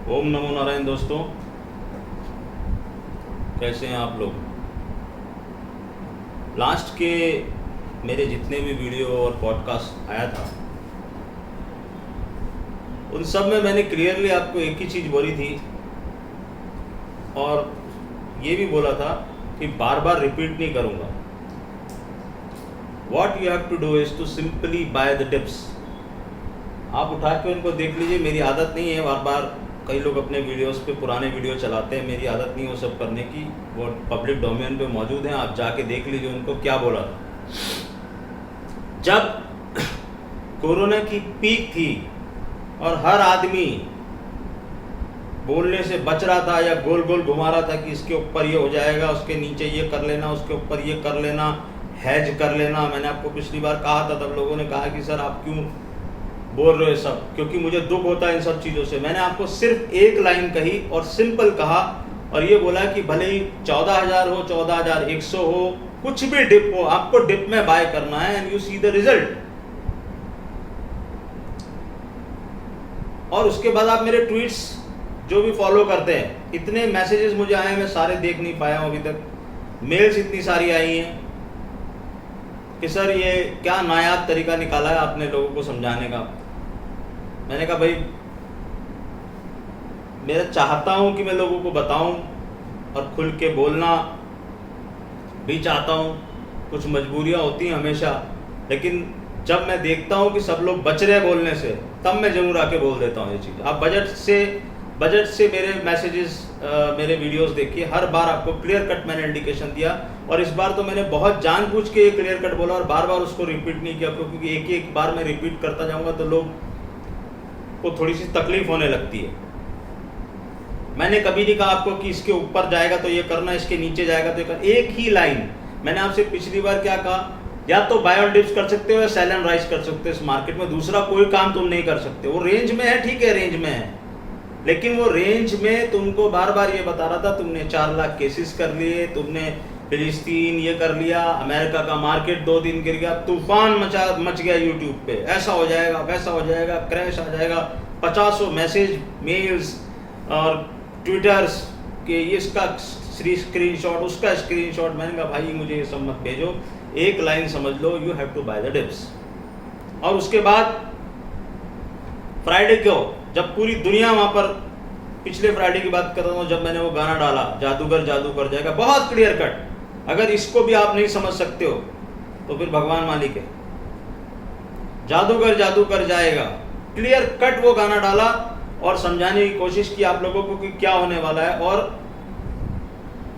ओम नमो नारायण। दोस्तों, कैसे हैं आप लोग? लास्ट के मेरे जितने भी वीडियो और पॉडकास्ट आया था, उन सब में मैंने क्लियरली आपको एक ही चीज़ बोली थी और ये भी बोला था कि बार बार रिपीट नहीं करूँगा। What you have to do is to simply buy the dips. आप उठा के उनको देख लीजिए। मेरी आदत नहीं है बार बार, कई लोग अपने वीडियोस पे पुराने वीडियो चलाते हैं, मेरी आदत नहीं है वो सब करने की। वो पब्लिक डोमेन पे मौजूद हैं, आप जाके देख लीजिए उनको क्या बोला था। जब कोरोना की पीक थी और हर आदमी बोलने से बच रहा था या गोल गोल घुमा रहा था कि इसके ऊपर ये हो जाएगा, उसके नीचे ये कर लेना, उसके ऊपर ये कर लेना, हैज कर लेना। मैंने आपको पिछली बार कहा था, तब लोगों ने कहा कि सर आप क्यों बोल रहे हो सब, क्योंकि मुझे दुख होता है इन सब चीज़ों से। मैंने आपको सिर्फ एक लाइन कही और सिंपल कहा और ये बोला कि भले ही 14,000 हो, 14,100 हो, कुछ भी डिप हो, आपको डिप में बाय करना है and you see the result. और उसके बाद आप मेरे ट्वीट्स जो भी फॉलो करते हैं, इतने मैसेजेस मुझे आए हैं, मैं सारे देख नहीं पाया हूं अभी तक। मेल्स इतनी सारी आई हैं कि सर ये क्या नायाब तरीका निकाला है आपने लोगों को समझाने का। मैंने कहा भाई, मैं चाहता हूं कि मैं लोगों को बताऊं और खुल के बोलना भी चाहता हूं, कुछ मजबूरियां होती हैं हमेशा, लेकिन जब मैं देखता हूं कि सब लोग बच रहे बोलने से, तब मैं जरूर आके बोल देता हूं ये चीज़। आप बजट से मेरे मैसेजेस, मेरे वीडियोस देखिए, हर बार आपको क्लियर कट मैंने इंडिकेशन दिया। और इस बार तो मैंने बहुत जानबूझ के ये क्लियर कट बोला और बार बार उसको रिपीट नहीं किया, क्योंकि एक बार मैं रिपीट करता जाऊंगा तो लोग को थोड़ी सी तकलीफ होने लगती है। मैंने कभी नहीं कहा आपको कि इसके ऊपर जाएगा तो ये करना, इसके नीचे जाएगा तो ये करना। एक ही लाइन मैंने आपसे पिछली बार क्या कहा, या तो बाय और डिप्स कर सकते हो या सेल एंड राइज कर सकते हो इस मार्केट में, दूसरा कोई काम तुम नहीं कर सकते। वो रेंज में है, ठीक है, रेंज में है, लेकिन वो रेंज में तुमको बार बार ये बता रहा था, तुमने 4 लाख केसेस कर लिए, तुमने फिलिस्तीन ये कर लिया, अमेरिका का मार्केट 2 दिन गिर गया, तूफान मच गया यूट्यूब पे, ऐसा हो जाएगा, वैसा हो जाएगा, क्रैश आ जाएगा, 50 मैसेज, मेल्स और ट्विटर्स के इसका स्क्रीनशॉट, उसका स्क्रीनशॉट। मैंने कहा भाई मुझे ये सब मत भेजो, एक लाइन समझ लो, you have to buy the dips. और उसके बाद फ्राइडे को जब पूरी दुनिया वहां पर, पिछले फ्राइडे की बात कर रहा हूँ, जब मैंने वो गाना डाला जादूगर जादू कर जाएगा, बहुत क्लियर कट। अगर इसको भी आप नहीं समझ सकते हो तो फिर भगवान मालिक है। जादूगर जादू कर जाएगा, क्लियर कट वो गाना डाला और समझाने की कोशिश की आप लोगों को कि क्या होने वाला है। और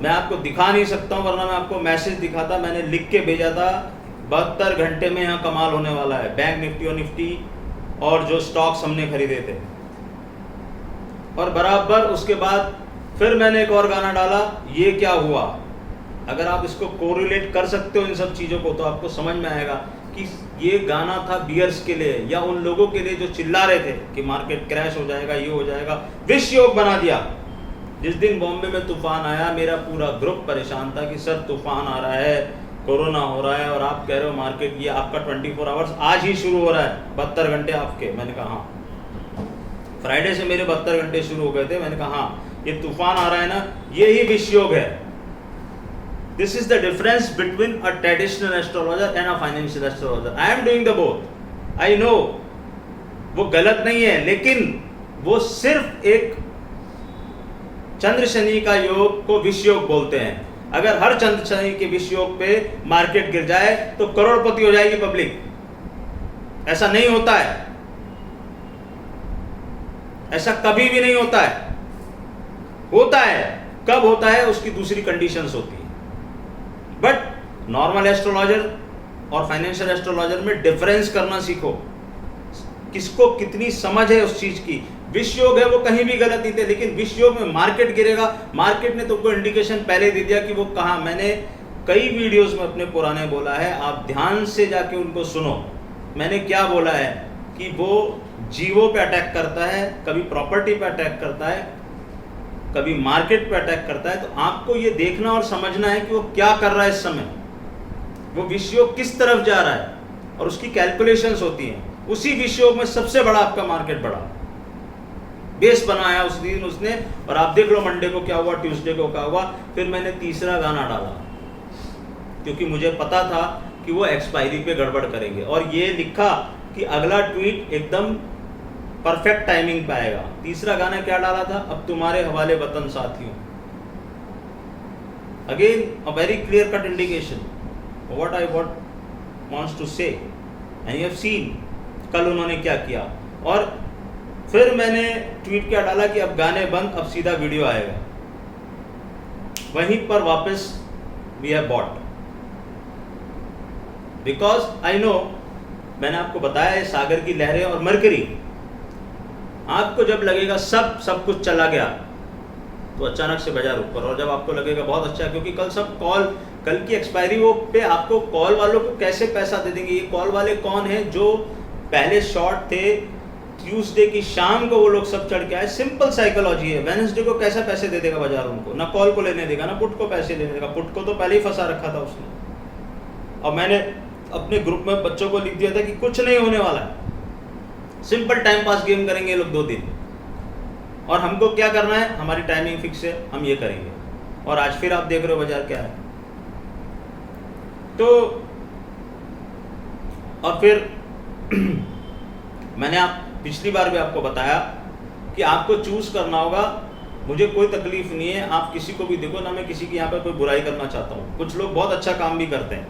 मैं आपको दिखा नहीं सकता हूं, वरना मैं आपको मैसेज दिखाता। मैंने लिख के भेजा था 72 घंटे में यहाँ कमाल होने वाला है, बैंक निफ्टी और निफ्टी और जो स्टॉक्स हमने खरीदे थे। और बराबर उसके बाद फिर मैंने एक और गाना डाला, ये क्या हुआ। अगर आप इसको कोरिलेट कर सकते हो इन सब चीज़ों को, तो आपको समझ में आएगा कि ये गाना था बियर्स के लिए, या उन लोगों के लिए जो चिल्ला रहे थे कि मार्केट क्रैश हो जाएगा, ये हो जाएगा। विश्व योग बना दिया। जिस दिन बॉम्बे में तूफान आया, मेरा पूरा ग्रुप परेशान था कि सर तूफान आ रहा है, कोरोना हो रहा है, और आप कह रहे हो मार्केट, ये आपका 24 आवर्स आज ही शुरू हो रहा है, 72 घंटे आपके। मैंने कहा हाँ, फ्राइडे से मेरे 72 घंटे शुरू हो गए थे। मैंने कहा हाँ, ये तूफान आ रहा है ना, यही विश्व योग है। This is the difference between a traditional astrologer and a financial astrologer. I am doing the both, I know वो गलत नहीं है, लेकिन वो सिर्फ एक चंद्र शनि का योग को विश्व योग बोलते हैं। अगर हर चंद्र शनि के विश्व योग पे मार्केट गिर जाए तो करोड़पति हो जाएगी पब्लिक। ऐसा नहीं होता है, ऐसा कभी भी नहीं होता है। होता है, कब होता है उसकी दूसरी कंडीशंस होती है। बट नॉर्मल एस्ट्रोलॉजर और फाइनेंशियल एस्ट्रोलॉजर में डिफरेंस करना सीखो, किसको कितनी समझ है उस चीज की। विश्व योग है वो कहीं भी गलत नहीं थे, लेकिन विश्व योग में मार्केट गिरेगा, मार्केट ने तुमको इंडिकेशन पहले दे दिया कि वो कहाँ। मैंने कई वीडियोस में अपने पुराने बोला है, आप ध्यान से जाके उनको सुनो। मैंने क्या बोला है कि वो जीवों पे अटैक करता है, कभी प्रॉपर्टी पे अटैक करता है, कभी मार्केट पे अटैक करता है। तो आपको ये देखना और समझना है कि वो क्या कर रहा है इस समय, वो विश्व योग किस तरफ जा रहा है, और उसकी कैलकुलेशंस होती हैं। उसी विश्व योग में सबसे बड़ा आपका मार्केट बढ़ा, बेस बनाया उस दिन उसने, और आप देख लो मंडे को क्या हुआ, ट्यूसडे को क्या हुआ। फिर मैंने तीसरा गाना डाला क्योंकि मुझे पता था कि वो एक्सपायरी पे गड़बड़ करेंगे, और ये लिखा कि अगला ट्वीट एकदम परफेक्ट टाइमिंग पे आएगा। तीसरा गाना क्या डाला था, अब तुम्हारे हवाले वतन साथियों। Again a very clear cut indication what I wants to say, and you have seen कल उन्होंने क्या किया। और फिर मैंने ट्वीट क्या डाला कि अब गाने बंद, अब सीधा वीडियो आएगा। वहीं पर वापस we have bought, because I know, मैंने आपको बताया है सागर की लहरें और मरकरी, आपको जब लगेगा सब कुछ चला गया तो अचानक से बाजार ऊपर, और जब आपको लगेगा बहुत अच्छा, क्योंकि कल सब कल की एक्सपायरी वो पे आपको कॉल वालों को कैसे पैसा दे देंगे। ये कॉल वाले कौन है, जो पहले शॉर्ट थे ट्यूसडे की शाम को वो लोग सब चढ़ के आए। सिंपल साइकोलॉजी है। वेडनेसडे को कैसा पैसे दे देगा बाजार उनको, ना कॉल को लेने देगा ना पुट को पैसे लेने देगा। पुट को तो पहले ही फंसा रखा था उसने, और मैंने अपने ग्रुप में बच्चों को लिख दिया था कि कुछ नहीं होने वाला है, सिंपल टाइम पास गेम करेंगे ये लोग 2 दिन, और हमको क्या करना है, हमारी टाइमिंग फिक्स है, हम ये करेंगे। और आज फिर आप देख रहे हो बाजार क्या है। तो और फिर मैंने पिछली बार भी आपको बताया कि आपको चूज करना होगा। मुझे कोई तकलीफ नहीं है, आप किसी को भी देखो ना, मैं किसी की यहाँ पे कोई बुराई करना चाहता हूँ। कुछ लोग बहुत अच्छा काम भी करते हैं,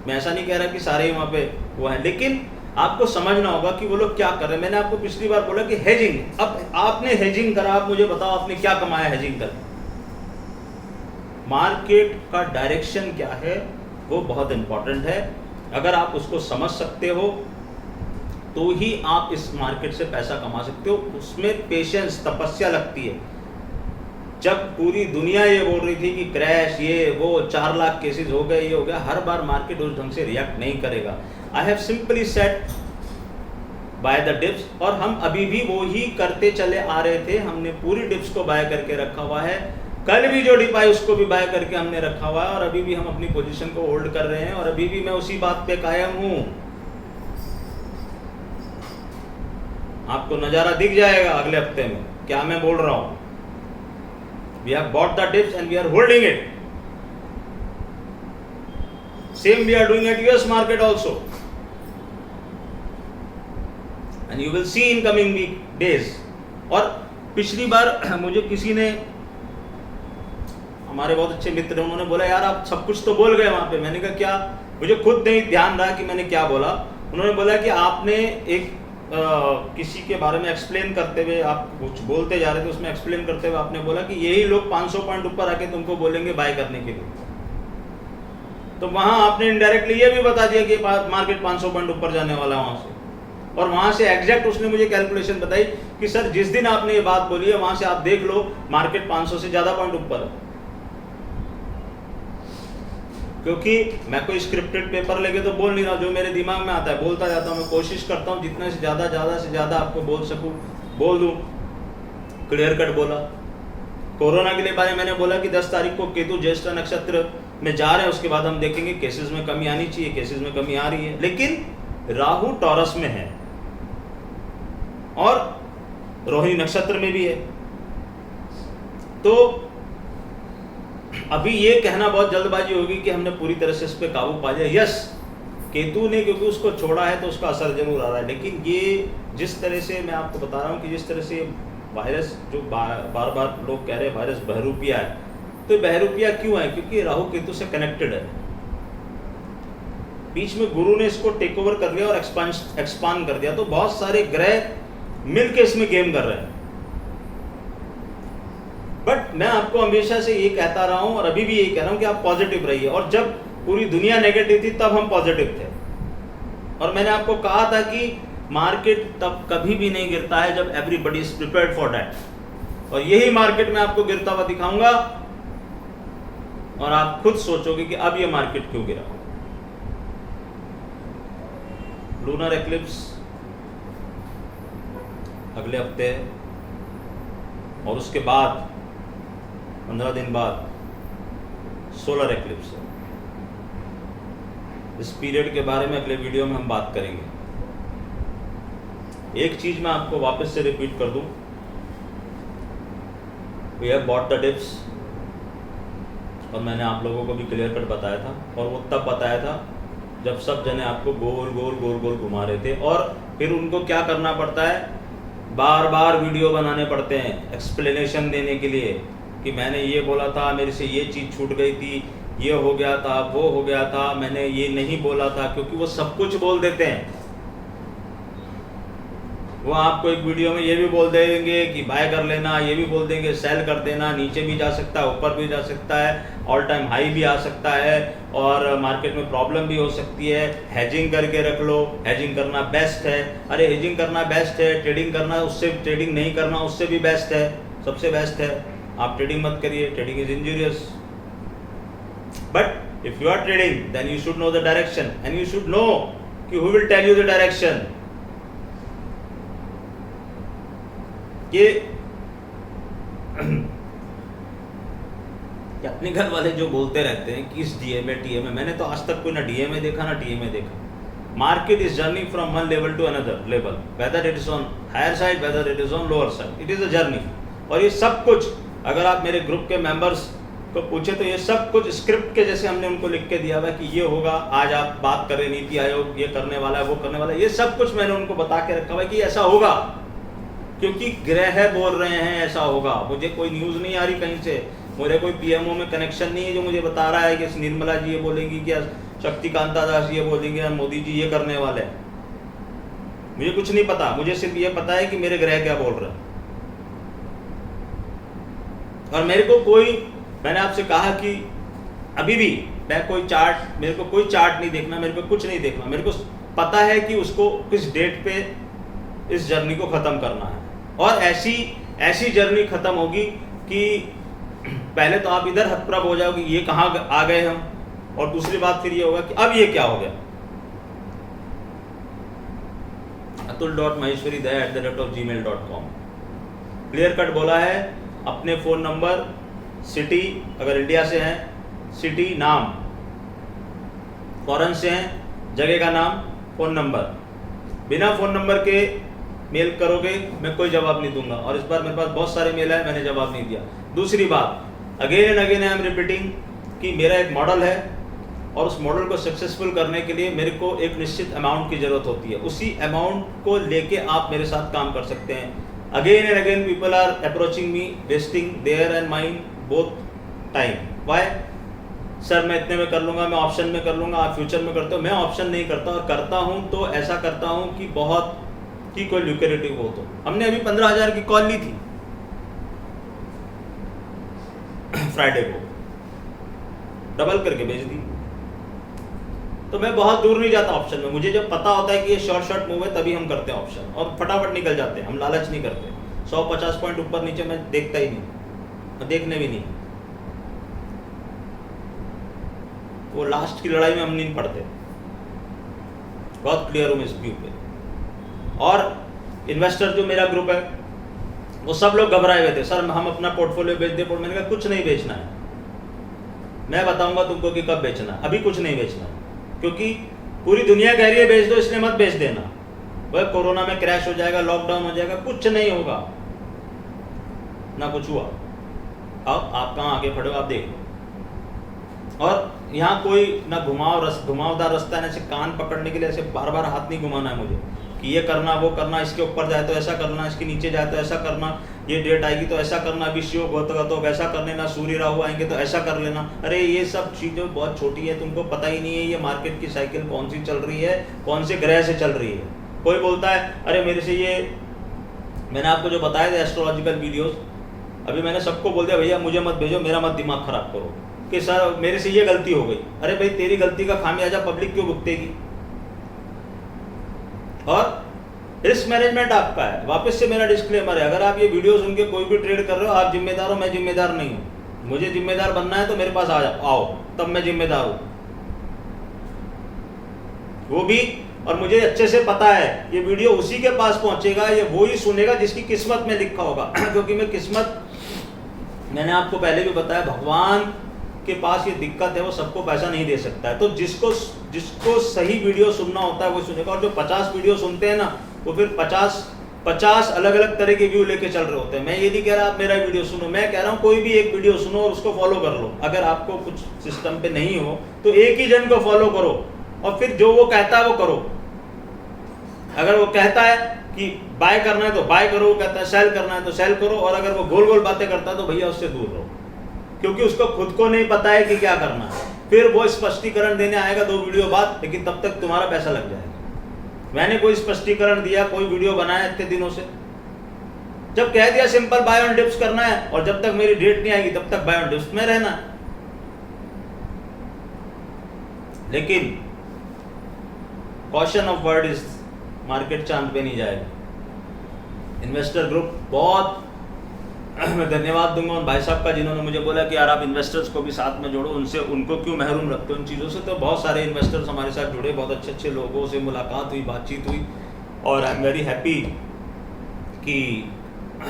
मैं ऐसा नहीं कह रहा कि सारे ही वहाँ पे वो हैं, लेकिन आपको समझना होगा कि वो लोग क्या कर रहे हैं। मैंने आपको पिछली बार बोला कि हेजिंग, अब आपने हेजिंग करा, आप मुझे बताओ आपने क्या कमाया हेजिंग कर। मार्केट का डायरेक्शन क्या है वो बहुत इंपॉर्टेंट है। अगर आप उसको समझ सकते हो तो ही आप इस मार्केट से पैसा कमा सकते हो। उसमें पेशेंस, तपस्या लगती है। जब पूरी दुनिया ये बोल रही थी कि क्रैश, ये वो 4 लाख केसेस हो गए, ये हो गया, हर बार मार्केट उस ढंग से रिएक्ट नहीं करेगा। I have simply set bye the dips, और हम अभी भी वो ही करते चले आ रहे थे। हमने पूरी डिप्स को बाय करके रखा हुआ है, कल भी जो डिप आई उसको भी बाय करके हमने रखा हुआ है, और अभी भी हम अपनी पोजीशन को होल्ड कर रहे हैं, और अभी भी मैं उसी बात पे कायम हूं। आपको नजारा दिख जाएगा अगले हफ्ते में क्या मैं बोल रहा हूं। We have bought the dips and we are holding it. Same we are doing at US market also. And you will see in coming days. और पिछली बार मुझे किसी ने, हमारे बहुत अच्छे मित्र, उन्होंने बोला यार आप सब कुछ तो बोल गए वहां पे। मैंने कहा क्या, मुझे खुद नहीं ध्यान रहा कि मैंने क्या बोला। उन्होंने बोला कि आपने एक किसी के बारे में एक्सप्लेन करते हुए, आप कुछ बोलते जा रहे थे, उसमें एक्सप्लेन करते हुए आपने बोला कि यही लोग 500 पॉइंट ऊपर आके तुमको बोलेंगे बाय करने के लिए। तो वहां आपने इनडायरेक्टली ये भी बता दिया कि मार्केट 500 पॉइंट ऊपर जाने वाला है वहां से, और वहां से एग्जैक्ट उसने मुझे कैलकुलेशन बताई कि सर जिस दिन आपने ये बात बोली है वहां से आप देख लो मार्केट 500 से ज्यादा पॉइंट ऊपर है। क्योंकि मैं कोई स्क्रिप्टेड पेपर लेके तो बोल नहीं रहा, जो मेरे दिमाग में आता है बोलता जाता हूँ। मैं कोशिश करता हूँ जितना से ज़्यादा आपको बोल सकूँ, बोल दूँ। क्लियर कट बोला। कोरोना के लिए बारे मैंने बोला कि 10 तारीख को केतु ज्येष्ठ नक्षत्र में जा रहे हैं, उसके बाद हम देखेंगे केसेस में कमी आनी चाहिए, केसेस में कमी आ रही है। लेकिन राहु टॉरस में है और रोहिणी नक्षत्र में भी है, तो अभी ये कहना बहुत जल्दबाजी होगी कि हमने पूरी तरह से इस पे काबू पा लिया। यस, केतु ने क्योंकि उसको छोड़ा है तो उसका असर जरूर आ रहा है, लेकिन ये जिस तरह से मैं आपको बता रहा हूँ कि जिस तरह से वायरस, जो बार बार लोग कह रहे हैं वायरस बहरूपिया है, तो बहरूपिया क्यों है? क्योंकि राहु केतु से कनेक्टेड है। बीच में गुरु ने इसको टेक ओवर कर लिया और एक्सपांड कर दिया, तो बहुत सारे ग्रह मिलकर इसमें गेम कर रहे हैं। बट मैं आपको हमेशा से ये कहता रहा हूं और अभी भी यही कह रहा हूं कि आप पॉजिटिव रहिए। और जब पूरी दुनिया नेगेटिव थी तब हम पॉजिटिव थे, और मैंने आपको कहा था कि मार्केट तब कभी भी नहीं गिरता है जब everybody is prepared for that. और यही मार्केट में आपको गिरता हुआ दिखाऊंगा और आप खुद सोचोगे कि अब ये मार्केट क्यों गिरा। लूनर एक्लिप्स अगले हफ्ते है, और उसके बाद 15 दिन बाद सोलर एक्लिप्स है। इस पीरियड के बारे में अगले वीडियो में हम बात करेंगे। एक चीज मैं आपको वापस से रिपीट कर दूं we have bought the dips, और मैंने आप लोगों को भी क्लियर कट बताया था, और वो तब बताया था जब सब जने आपको गोल गोल गोल गोल घुमा रहे थे। और फिर उनको क्या करना पड़ता है, बार बार वीडियो बनाने पड़ते हैं एक्सप्लेनेशन देने के लिए कि मैंने ये बोला था, मेरे से ये चीज़ छूट गई थी, ये हो गया था, वो हो गया था, मैंने ये नहीं बोला था, क्योंकि वो सब कुछ बोल देते हैं। वो आपको एक वीडियो में ये भी बोल देंगे कि बाय कर लेना, ये भी बोल देंगे सेल कर देना, नीचे भी जा सकता है, ऊपर भी जा सकता है, ऑल टाइम हाई भी आ सकता है, और मार्केट में प्रॉब्लम भी हो सकती है, हेजिंग करके रख लो, हेजिंग करना बेस्ट है। अरे हेजिंग करना बेस्ट है, ट्रेडिंग करना उससे, ट्रेडिंग नहीं करना उससे भी बेस्ट है, सबसे बेस्ट है। आप ट्रेडिंग मत करिए, trading is injurious. But if you are trading then you should know the direction and you should know कि who will tell you the direction. ये अपने घर वाले जो बोलते रहते हैं कि इस डीएमए टीएमए, मैंने तो आज तक कोई ना डीएमए देखा ना टीएमए देखा। Market is journey from one level to another level, whether it is on higher side, whether it is on lower side, it is a journey. और ये सब कुछ अगर आप मेरे ग्रुप के मेंबर्स को पूछे तो ये सब कुछ स्क्रिप्ट के जैसे हमने उनको लिख के दिया हुआ है कि ये होगा, आज आप बात कर रहे नीति आयोग ये करने वाला है, वो करने वाला है, ये सब कुछ मैंने उनको बता के रखा हुआ है कि ऐसा होगा, क्योंकि ग्रह बोल रहे हैं ऐसा होगा। मुझे कोई न्यूज़ नहीं आ रही कहीं से, मुझे कोई पीएमओ में कनेक्शन नहीं है जो मुझे बता रहा है कि निर्मला जी ये बोलेंगी, क्या शक्तिकांता दास ये बोलेंगे, मोदी जी ये करने वाले हैं। मुझे कुछ नहीं पता, मुझे सिर्फ ये पता है कि मेरे ग्रह क्या बोल रहे हैं। और मेरे को कोई, मैंने आपसे कहा कि अभी भी मैं कोई चार्ट, मेरे को कोई चार्ट नहीं देखना, मेरे को कुछ नहीं देखना, मेरे को पता है कि उसको किस डेट पे इस जर्नी को ख़त्म करना है। और ऐसी जर्नी ख़त्म होगी कि पहले तो आप इधर हतप्रभ हो जाओगे ये कहाँ आ गए हम, और दूसरी बात फिर ये होगा कि अब ये क्या हो गया। atul.maheshwari@gmail.com क्लियर कट बोला है। अपने फ़ोन नंबर, सिटी अगर इंडिया से हैं, सिटी नाम, फॉरेन से हैं जगह का नाम, फ़ोन नंबर। बिना फ़ोन नंबर के मेल करोगे मैं कोई जवाब नहीं दूंगा, और इस बार मेरे पास बहुत सारे मेल है, मैंने जवाब नहीं दिया। दूसरी बात, again and again I am repeating कि मेरा एक मॉडल है, और उस मॉडल को सक्सेसफुल करने के लिए मेरे को एक निश्चित अमाउंट की ज़रूरत होती है। उसी अमाउंट को लेके आप मेरे साथ काम कर सकते हैं। Again and again people are approaching me, wasting their and mind both time. Why sir मैं इतने में कर लूँगा, मैं ऑप्शन में कर लूँगा, आप फ्यूचर में करते हो। मैं ऑप्शन नहीं करता, और करता हूँ तो ऐसा करता हूँ कि बहुत कि कोई ल्यूक्रेटिव हो। तो हमने अभी 15,000 की कॉल ली थी फ्राइडे को, डबल करके भेज दी। तो मैं बहुत दूर नहीं जाता ऑप्शन में, मुझे जब पता होता है कि ये शॉर्ट मूव है तभी हम करते हैं ऑप्शन, और फटाफट निकल जाते हैं। हम लालच नहीं करते। 150 पॉइंट ऊपर नीचे मैं देखता ही नहीं, मैं देखने भी नहीं। वो लास्ट की लड़ाई में हम नहीं पड़ते, बहुत क्लियर हूँ मैं इस व्यू पे। और इन्वेस्टर जो मेरा ग्रुप है वो सब लोग घबराए हुए थे, सर हम अपना पोर्टफोलियो बेच दे। मैंने कहा कुछ नहीं बेचना है, मैं बताऊंगा तुमको कि कब बेचना है, अभी कुछ नहीं बेचना है, क्योंकि पूरी दुनिया कह रही है बेच दो, इसलिए मत बेच देना। वह कोरोना में क्रैश हो जाएगा, लॉकडाउन हो जाएगा, कुछ नहीं होगा, ना कुछ हुआ। अब आप कहाँ आगे खड़े हो आप देख लो। और यहाँ कोई ना घुमावदार रास्ता है, ना ऐसे कान पकड़ने के लिए ऐसे बार बार हाथ नहीं घुमाना है मुझे कि ये करना वो करना, इसके ऊपर जाए तो ऐसा करना, इसके नीचे जाए तो ऐसा करना, ये डेट आएगी तो ऐसा करना, विष योग होगा तो वैसा कर लेना, सूर्य राहु आएंगे तो ऐसा कर लेना। अरे ये सब चीज़ें बहुत छोटी है, तुमको पता ही नहीं है ये मार्केट की साइकिल कौन सी चल रही है, कौन से ग्रह से चल रही है। कोई बोलता है अरे मेरे से ये, मैंने आपको जो बताया था एस्ट्रोलॉजिकल वीडियोज़, अभी मैंने सबको बोल दिया भैया मुझे मत भेजो, मेरा मत दिमाग खराब करो कि सर मेरे से ये गलती हो गई। अरे भाई तेरी गलती का खामियाजा पब्लिक क्यों भुगतेगी? और रिस्क मैनेजमेंट आपका है। वापस से मेरा डिस्क्लेमर है, अगर आप ये वीडियो सुन के कोई भी ट्रेड कर रहे हो आप जिम्मेदार हो, मैं जिम्मेदार नहीं हूँ। मुझे जिम्मेदार बनना है तो मेरे पास आओ, तब मैं जिम्मेदार हूँ वो भी। और मुझे अच्छे से पता है ये वीडियो उसी के पास पहुंचेगा, ये वो ही सुनेगा जिसकी किस्मत में लिखा होगा क्योंकि मैं किस्मत, मैंने आपको पहले भी बताया, भगवान के पास ये दिक्कत है, वो सबको पैसा नहीं दे सकता है। तो जिसको सही वीडियो सुनना होता है वो सुनेगा। और जो 50 वीडियो सुनते हैं ना, वो फिर 50 50 अलग अलग तरह के व्यू लेके चल रहे होते हैं। मैं ये नहीं कह रहा आप मेरा वीडियो सुनो, मैं कह रहा हूँ कोई भी एक वीडियो सुनो और उसको फॉलो कर लो। अगर आपको कुछ सिस्टम पे नहीं हो तो एक ही जन को फॉलो करो और फिर जो वो कहता है वो करो। अगर वो कहता है कि बाय करना है तो बाय करो, वो कहता है सेल करना है तो सेल करो, और अगर वो गोल गोल बातें करता है तो भैया उससे दूर रहो, क्योंकि उसको खुद को नहीं पता है कि क्या करना है। फिर वो स्पष्टीकरण देने आएगा 2 वीडियो बाद, लेकिन तब तक तुम्हारा पैसा लग जाएगा। मैंने कोई स्पष्टीकरण दिया, कोई वीडियो बनाया इतने दिनों से? जब कह दिया सिंपल बाय ऑन डिप्स करना है, और जब तक मेरी डेट नहीं आएगी तब तक बाय ऑन डिप्स में रहना है। लेकिन caution of word is market चांद पे नहीं जाएगा। इन्वेस्टर ग्रुप बहुत मैं धन्यवाद दूंगा उन भाई साहब का जिन्होंने मुझे बोला कि यार आप इन्वेस्टर्स को भी साथ में जोड़ो, उनसे उनको क्यों महरूम रखते हो उन चीज़ों से। तो बहुत सारे इन्वेस्टर्स हमारे साथ जुड़े, बहुत अच्छे अच्छे लोगों से मुलाकात हुई, बातचीत हुई, और आई एम वेरी हैप्पी कि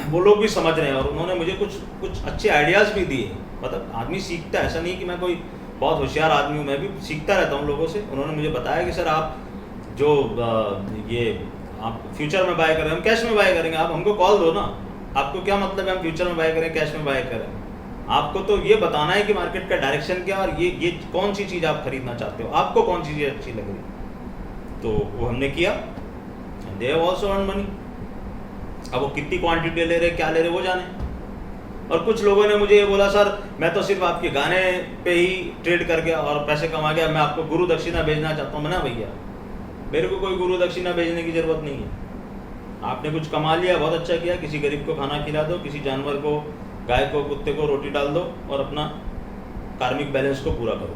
वो लोग भी समझ रहे हैं और उन्होंने मुझे कुछ अच्छे आइडियाज़ भी दिए। मतलब आदमी सीखता है, ऐसा नहीं कि मैं कोई बहुत होशियार आदमी हूँ, मैं भी सीखता रहता हूँ लोगों से। उन्होंने मुझे बताया कि सर आप जो ये आप फ्यूचर में बाय करें, हम कैश में बाय करेंगे, आप हमको कॉल दो ना। आपको क्या मतलब है हम फ्यूचर में बाय करें कैश में बाय करें? आपको तो ये बताना है कि मार्केट का डायरेक्शन क्या और ये कौन सी चीज़ आप खरीदना चाहते हो, आपको कौन सी चीज़ अच्छी लग रही। तो वो हमने किया, they have also earn money. अब वो कितनी क्वांटिटी ले रहे, क्या ले रहे, वो जाने। और कुछ लोगों ने मुझे ये बोला सर मैं तो सिर्फ आपके गाने पे ही ट्रेड कर गया और पैसे कमा गया, मैं आपको गुरु दक्षिणा भेजना चाहता हूँ। मैं ना भैया, मेरे को कोई गुरु दक्षिणा भेजने की जरूरत नहीं है। आपने कुछ कमा लिया, बहुत अच्छा किया, किसी गरीब को खाना खिला दो, किसी जानवर को, गाय को, कुत्ते को रोटी डाल दो और अपना कार्मिक बैलेंस को पूरा करो।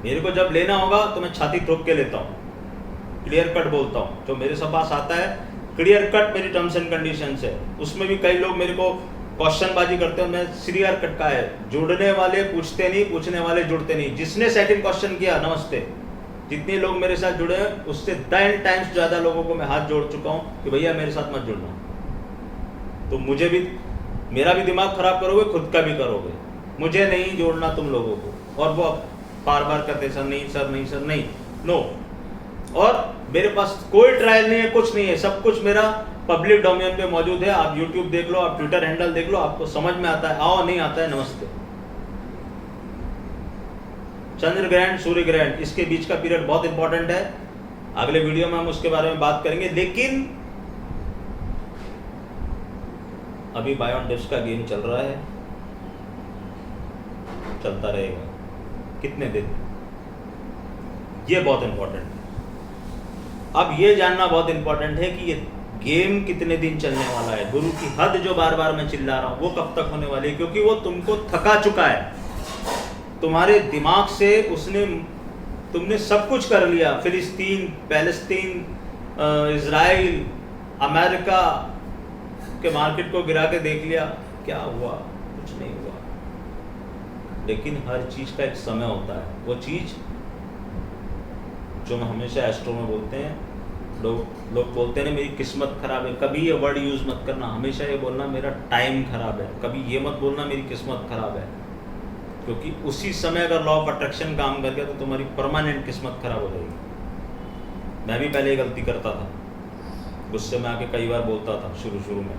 मेरे को जब लेना होगा तो मैं छाती ठोक के लेता हूँ, क्लियर कट बोलता हूँ। जो मेरे से पास आता है क्लियर कट मेरी टर्म्स एंड कंडीशंस है। उसमें भी कई लोग मेरे को क्वेश्चन बाजी करते हैं, मैं क्लियर कट का है, जुड़ने वाले पूछते नहीं, पूछने वाले जुड़ते नहीं। जिसने सेकंड क्वेश्चन किया नमस्ते। जितने लोग मेरे साथ जुड़े हैं उससे 10 टाइम्स ज़्यादा लोगों को मैं हाथ जोड़ चुका हूँ कि भैया मेरे साथ मत जुड़ना। तो मुझे भी, मेरा भी दिमाग खराब करोगे, खुद का भी करोगे, मुझे नहीं जोड़ना तुम लोगों को। और वो बार बार करते सर नहीं सर नहीं सर नहीं, नो। और मेरे पास कोई ट्रायल नहीं है, कुछ नहीं है, सब कुछ मेरा पब्लिक डोमेन पे मौजूद है। आप यूट्यूब देख लो, आप ट्विटर हैंडल देख लो, आपको समझ में आता है। आओ, नहीं आता है नमस्ते। चंद्र ग्रहण, सूर्य ग्रहण, इसके बीच का पीरियड बहुत इंपॉर्टेंट है। अगले वीडियो में हम उसके बारे में बात करेंगे। लेकिन अभी बाय ऑन डिप्स का गेम चल रहा है, चलता रहेगा कितने दिन, ये बहुत इंपॉर्टेंट है। अब ये जानना बहुत इंपॉर्टेंट है कि ये गेम कितने दिन चलने वाला है। गुरु की हद जो बार बार मैं चिल्ला रहा हूं वो कब तक होने वाली है, क्योंकि वो तुमको थका चुका है। तुम्हारे दिमाग से तुमने सब कुछ कर लिया। फिलिस्तीन, पैलेस्तीन, इजराइल, अमेरिका के मार्केट को गिरा के देख लिया, क्या हुआ? कुछ नहीं हुआ। लेकिन हर चीज का एक समय होता है। वो चीज जो हम हमेशा एस्ट्रो में बोलते हैं, लोग बोलते हैं ना मेरी किस्मत खराब है। कभी ये वर्ड यूज मत करना, हमेशा ये बोलना मेरा टाइम खराब है। कभी ये मत बोलना मेरी किस्मत खराब है, क्योंकि उसी समय अगर लॉ ऑफ अट्रैक्शन काम कर गया तो तुम्हारी परमानेंट किस्मत खराब हो जाएगी। मैं भी पहले ये गलती करता था, गुस्से में आके कई बार बोलता था शुरू में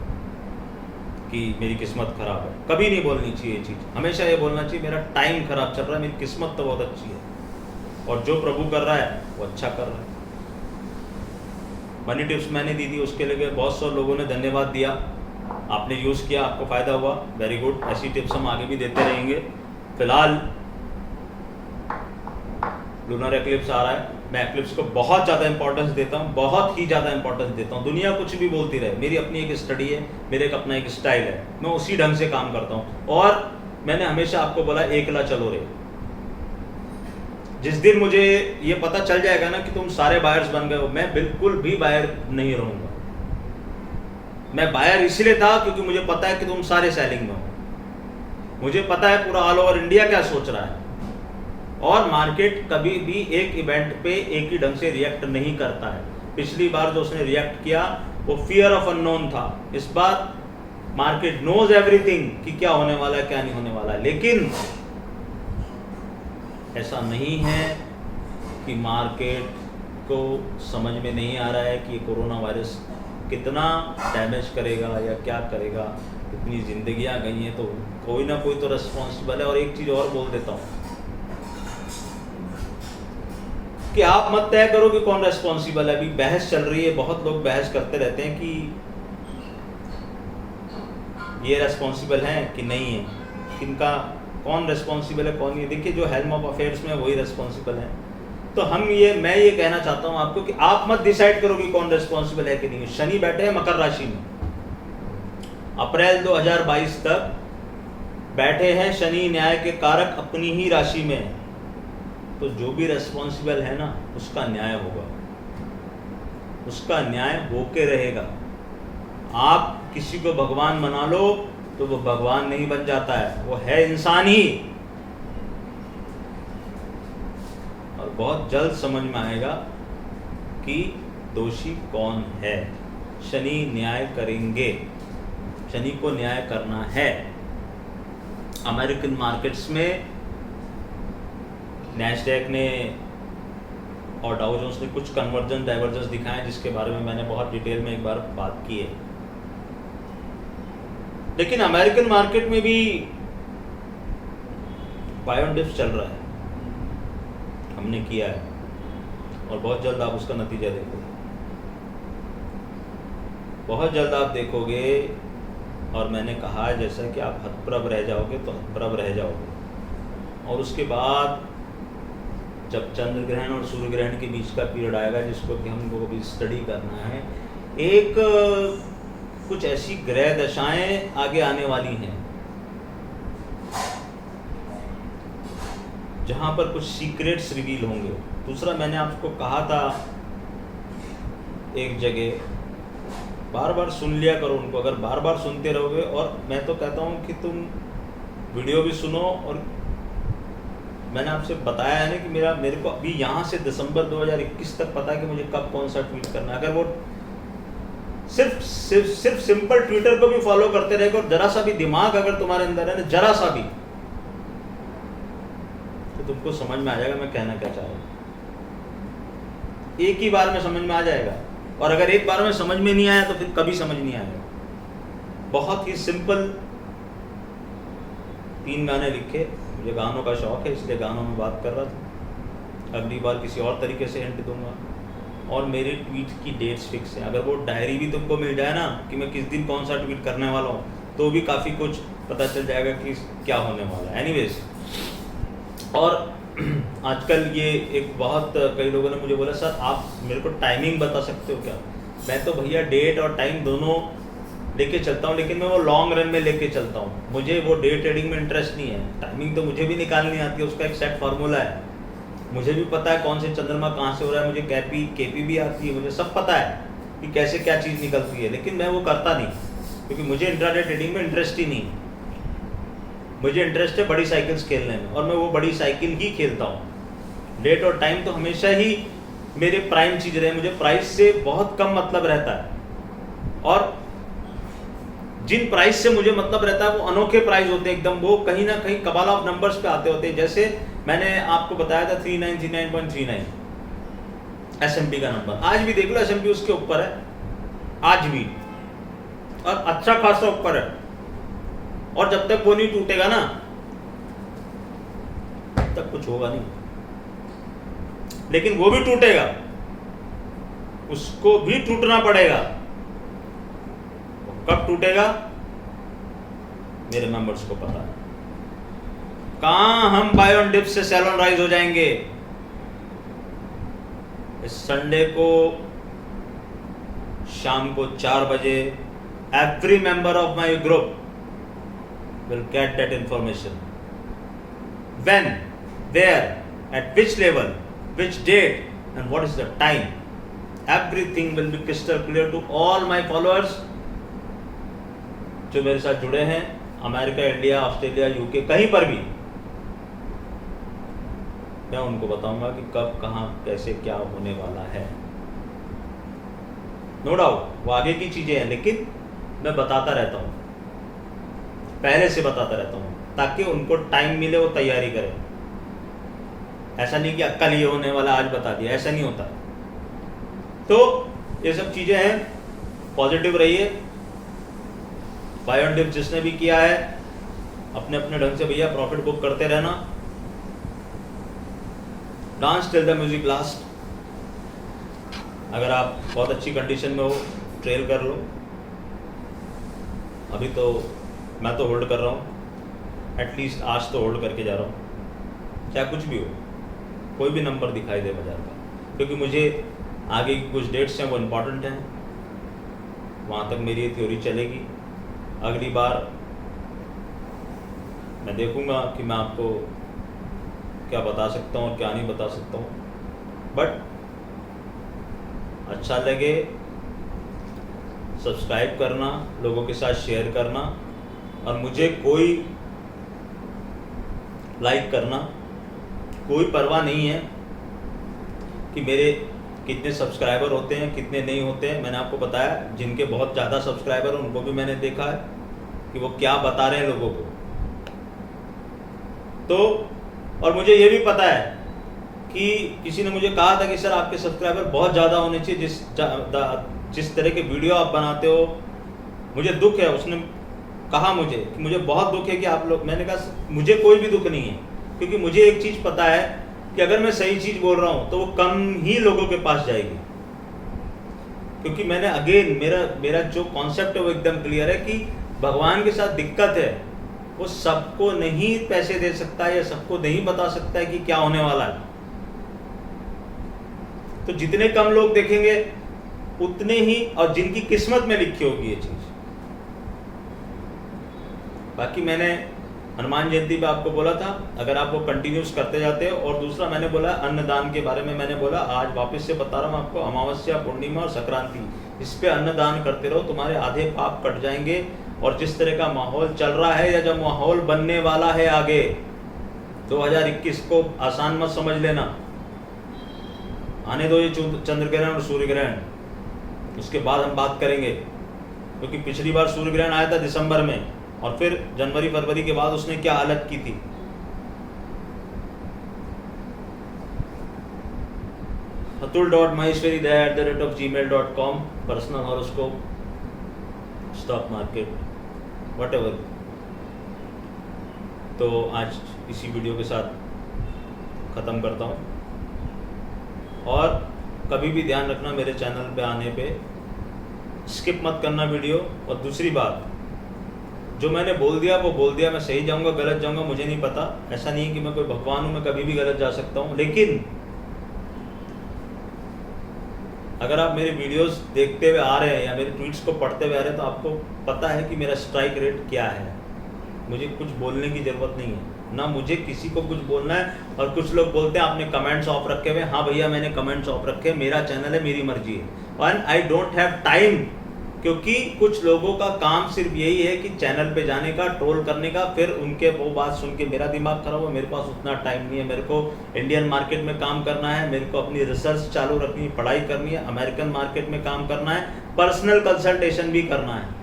कि मेरी किस्मत खराब है। कभी नहीं बोलनी चाहिए ये चीज़, हमेशा ये बोलना चाहिए मेरा टाइम खराब चल रहा है, मेरी किस्मत तो बहुत अच्छी है और जो प्रभु कर रहा है वो अच्छा कर रहा है। मनी टिप्स मैंने दी थी, उसके लिए बहुत सारे लोगों ने धन्यवाद दिया। आपने यूज़ किया, आपको फ़ायदा हुआ, वेरी गुड। ऐसी टिप्स हम आगे भी देते रहेंगे। फिलहाल लूनर एक्लिप्स आ रहा है, मैं एक्लिप्स को बहुत ज़्यादा इंपॉर्टेंस देता हूँ, बहुत ही ज़्यादा इंपॉर्टेंस देता हूँ। दुनिया कुछ भी बोलती रहे, मेरी अपनी एक स्टडी है, मेरे एक अपना एक स्टाइल है, मैं उसी ढंग से काम करता हूँ। और मैंने हमेशा आपको बोला एकला चलो रे। जिस दिन मुझे ये पता चल जाएगा ना कि तुम सारे बायर्स बन गए हो, मैं बिल्कुल भी बायर नहीं रहूँगा। मैं बायर इसलिए था क्योंकि मुझे पता है कि तुम सारे सेलिंग में हो, मुझे पता है पूरा ऑल ओवर इंडिया क्या सोच रहा है। और मार्केट कभी भी एक इवेंट पे एक ही ढंग से रिएक्ट नहीं करता है। पिछली बार जो उसने रिएक्ट किया वो फियर ऑफ अननोन था। इस बार मार्केट नोज एवरीथिंग कि क्या होने वाला है क्या नहीं होने वाला है। लेकिन ऐसा नहीं है कि मार्केट को समझ में नहीं आ रहा है कि ये कोरोना वायरस कितना डैमेज करेगा या क्या करेगा, कितनी ज़िंदगियां गई हैं, तो कोई ना कोई तो रिस्पॉन्सिबल है। और एक चीज़ और बोल देता हूँ कि आप मत तय करो कि कौन रिस्पॉन्सिबल है। अभी बहस चल रही है, बहुत लोग बहस करते रहते हैं कि ये रिस्पॉन्सिबल हैं कि नहीं है, किनका कौन रिस्पॉन्सिबल है कौन नहीं। देखिए, जो हेल्म ऑफ अफेयर्स में वही रिस्पॉन्सिबल है। तो मैं ये कहना चाहता हूँ आपको कि आप मत डिसाइड करो कि कौन रिस्पॉन्सिबल है कि नहीं। शनि बैठे हैं मकर राशि में, अप्रैल 2022 तक बैठे हैं शनि न्याय के कारक अपनी ही राशि में। तो जो भी रिस्पॉन्सिबल है ना, उसका न्याय होगा, उसका न्याय होके रहेगा। आप किसी को भगवान बना लो तो वो भगवान नहीं बन जाता है, वो है इंसान ही। और बहुत जल्द समझ में आएगा कि दोषी कौन है। शनि न्याय करेंगे, शनि को न्याय करना है। अमेरिकन मार्केट्स में नैस्डैक ने और डाउ जोन्स ने कुछ कन्वर्जन डाइवर्जेंस दिखाए, जिसके बारे में मैंने बहुत डिटेल में एक बार बात की है। लेकिन अमेरिकन मार्केट में भी बाय ऑन डिप्स चल रहा है, हमने किया है, और बहुत जल्द आप उसका नतीजा देखोगे, बहुत जल्द आप देखोगे। और मैंने कहा है जैसा कि आप हतप्रभ रह जाओगे तो हतप्रभ रह जाओगे। और उसके बाद जब चंद्र ग्रहण और सूर्य ग्रहण के बीच का पीरियड आएगा, जिसको कि हम लोगों को भी स्टडी करना है, एक कुछ ऐसी ग्रह दशाएं आगे आने वाली हैं जहां पर कुछ सीक्रेट्स रिवील होंगे। दूसरा, मैंने आपको कहा था एक जगह, बार बार सुन लिया करो उनको। अगर बार बार सुनते रहोगे, और मैं तो कहता हूं कि तुम वीडियो भी सुनो, और मैंने आपसे बताया है ना कि मेरे को अभी यहाँ से दिसंबर 2021 तक पता है कि मुझे कब कौन सा ट्वीट करना है। अगर वो सिर्फ सिंपल ट्विटर को भी फॉलो करते रहेगा, और जरा सा भी दिमाग अगर तुम्हारे अंदर है ना, जरा सा भी, तो तुमको समझ में आ जाएगा मैं कहना क्या चाह रहा हूँ। एक ही बार में समझ में आ जाएगा, और अगर एक बार में समझ में नहीं आया तो फिर कभी समझ नहीं आएगा। बहुत ही सिंपल 3 गाने लिखे, मुझे गानों का शौक है इसलिए गानों में बात कर रहा था। अगली बार किसी और तरीके से हिंट दूंगा। और मेरे ट्वीट की डेट्स फिक्स हैं। अगर वो डायरी भी तुमको मिल जाए ना कि मैं किस दिन कौन सा ट्वीट करने वाला हूँ, तो भी काफ़ी कुछ पता चल जाएगा कि क्या होने वाला है। एनीवेज, और आजकल ये एक बहुत कई लोगों ने मुझे बोला, सर आप मेरे को टाइमिंग बता सकते हो क्या? मैं तो भैया डेट और टाइम दोनों लेके चलता हूँ, लेकिन मैं वो लॉन्ग रन में लेके चलता हूँ। मुझे वो डे ट्रेडिंग में इंटरेस्ट नहीं है। टाइमिंग तो मुझे भी निकालनी आती है, उसका एक सेट फार्मूला है। मुझे भी पता है कौन से चंद्रमा कहाँ से हो रहा है, मुझे केपी भी आती है, मुझे सब पता है कि कैसे क्या चीज़ निकलती है, लेकिन मैं वो करता नहीं, क्योंकि मुझे इंट्राडे ट्रेडिंग में इंटरेस्ट ही नहीं। मुझे इंटरेस्ट है बड़ी साइकिल्स खेलने में, और मैं वो बड़ी साइकिल ही खेलता हूँ। डेट और टाइम तो हमेशा ही मेरे प्राइम चीज़ रहे, मुझे प्राइस से बहुत कम मतलब रहता है। और जिन प्राइस से मुझे मतलब रहता है वो अनोखे प्राइस होते हैं एकदम, वो कहीं ना कहीं कबाल ऑफ नंबर्स पे आते होते हैं। जैसे मैंने आपको बताया था 3939.39 S&P का नंबर, आज भी देख लो S&P उसके ऊपर है, आज भी, और अच्छा खासा ऊपर है। और जब तक वो नहीं टूटेगा ना, तब तक कुछ होगा नहीं। लेकिन वो भी टूटेगा, उसको भी टूटना पड़ेगा। कब टूटेगा मेरे मेंबर्स को पता है। कहां हम बाय ऑन डिप से सेल ऑन राइज हो जाएंगे? इस संडे को शाम को 4 बजे every member of my group will get that information. When, where, at which level, which date, and what is the time. Everything will be crystal clear to all my followers जो मेरे साथ जुड़े हैं, America, India, Australia, UK, कहीं पर भी। मैं उनको बताऊंगा कि कब, कहां, कैसे, क्या होने वाला है। नो डाउट वो आगे की चीजें हैं, लेकिन मैं बताता रहता हूं, पहले से बताता रहता हूँ, ताकि उनको टाइम मिले, वो तैयारी करें। ऐसा नहीं कि कल ये होने वाला आज बता दिया, ऐसा नहीं होता। तो ये सब चीज़ें हैं, पॉजिटिव रहिए। बाय ऑन डिप जिसने भी किया है अपने अपने ढंग से भैया प्रॉफिट बुक करते रहना। Dance till the music last. अगर आप बहुत अच्छी कंडीशन में हो ट्रेल कर लो। अभी तो मैं तो होल्ड कर रहा हूँ, एटलीस्ट आज तो होल्ड करके जा रहा हूँ, चाहे कुछ भी हो, कोई भी नंबर दिखाई दे बाजार का, क्योंकि मुझे आगे की कुछ डेट्स हैं वो इम्पॉर्टेंट हैं, वहाँ तक मेरी ये थ्योरी चलेगी। अगली बार मैं देखूँगा कि मैं आपको क्या बता सकता हूँ और क्या नहीं बता सकता हूँ, बट अच्छा लगे सब्सक्राइब करना, लोगों के साथ शेयर करना, और मुझे कोई लाइक करना, कोई परवाह नहीं है कि मेरे कितने सब्सक्राइबर होते हैं कितने नहीं होते हैं। मैंने आपको बताया जिनके बहुत ज़्यादा सब्सक्राइबर हैं उनको भी मैंने देखा है कि वो क्या बता रहे हैं लोगों को। तो और मुझे ये भी पता है कि किसी ने मुझे कहा था कि सर आपके सब्सक्राइबर बहुत ज़्यादा होने चाहिए, जिस तरह के वीडियो आप बनाते हो। मुझे दुख है, उसने कहा मुझे कि मुझे बहुत दुख है कि आप लोग, मैंने कहा मुझे कोई भी दुख नहीं है, क्योंकि मुझे एक चीज़ पता है कि अगर मैं सही चीज़ बोल रहा हूँ तो वो कम ही लोगों के पास जाएगी, क्योंकि मैंने अगेन मेरा जो कॉन्सेप्ट है वो एकदम क्लियर है कि भगवान के साथ दिक्कत है, वो सबको नहीं पैसे दे सकता है या सबको नहीं बता सकता है कि क्या होने वाला है। तो जितने कम लोग देखेंगे उतने ही, और जिनकी किस्मत में लिखी होगी ये चीज। बाकी मैंने हनुमान जयंती पे आपको बोला था अगर आप वो कंटिन्यूस करते जाते हो, और दूसरा मैंने बोला अन्नदान के बारे में, मैंने बोला आज वापस से बता रहा हूँ आपको, अमावस्या पूर्णिमा और संक्रांति इस पे अन्नदान करते रहो, तुम्हारे आधे पाप कट जाएंगे। और जिस तरह का माहौल चल रहा है या जब माहौल बनने वाला है आगे 2021 को आसान मत समझ लेना, आने दो ये चंद्र ग्रहण और सूर्य ग्रहण, उसके बाद हम बात करेंगे, क्योंकि पिछली बार सूर्य ग्रहण आया था दिसंबर में और फिर जनवरी फरवरी के बाद उसने क्या हालत की थी। atul.maheshwari@gmail.com, personal horoscope, stock market, whatever. तो आज इसी वीडियो के साथ ख़त्म करता हूँ, और कभी भी ध्यान रखना मेरे चैनल पे आने पे स्किप मत करना वीडियो। और दूसरी बात, जो मैंने बोल दिया वो बोल दिया, मैं सही जाऊँगा गलत जाऊँगा मुझे नहीं पता, ऐसा नहीं है कि मैं कोई भगवान हूँ, मैं कभी भी गलत जा सकता हूँ। लेकिन अगर आप मेरे वीडियोस देखते हुए आ रहे हैं या मेरे ट्वीट्स को पढ़ते हुए आ रहे हैं तो आपको पता है कि मेरा स्ट्राइक रेट क्या है। मुझे कुछ बोलने की ज़रूरत नहीं है, ना मुझे किसी को कुछ बोलना है। और कुछ लोग बोलते हैं आपने कमेंट्स ऑफ रखे हुए, हाँ भैया मैंने कमेंट्स ऑफ रखे, मेरा चैनल है, मेरी मर्जी है, and I don't have time, क्योंकि कुछ लोगों का काम सिर्फ यही है कि चैनल पे जाने का, ट्रोल करने का, फिर उनके वो बात सुन के मेरा दिमाग खराब हो। मेरे पास उतना टाइम नहीं है, मेरे को इंडियन मार्केट में काम करना है, मेरे को अपनी रिसर्च चालू रखनी है, पढ़ाई करनी है, अमेरिकन मार्केट में काम करना है, पर्सनल कंसल्टेशन भी करना है।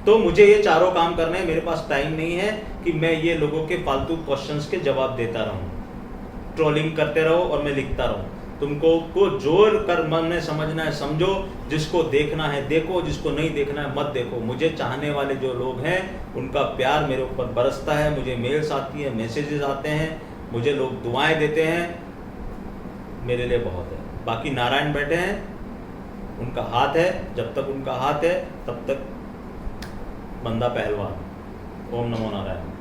तो मुझे ये चारों काम करने हैं, मेरे पास टाइम नहीं है कि मैं ये लोगों के फालतू क्वेश्चंस के जवाब देता रहूं, ट्रोलिंग करते रहो और मैं लिखता रहूं। तुमको को जोर कर मन में समझना है समझो, जिसको देखना है देखो, जिसको नहीं देखना है मत देखो। मुझे चाहने वाले जो लोग हैं उनका प्यार मेरे ऊपर बरसता है, मुझे मेल्स आती है, मैसेजेस आते हैं, मुझे लोग दुआएं देते हैं, मेरे लिए बहुत है। बाकी नारायण बैठे हैं, उनका हाथ है, जब तक उनका हाथ है तब तक बंदा पहलवान। ओम नमो नारायण।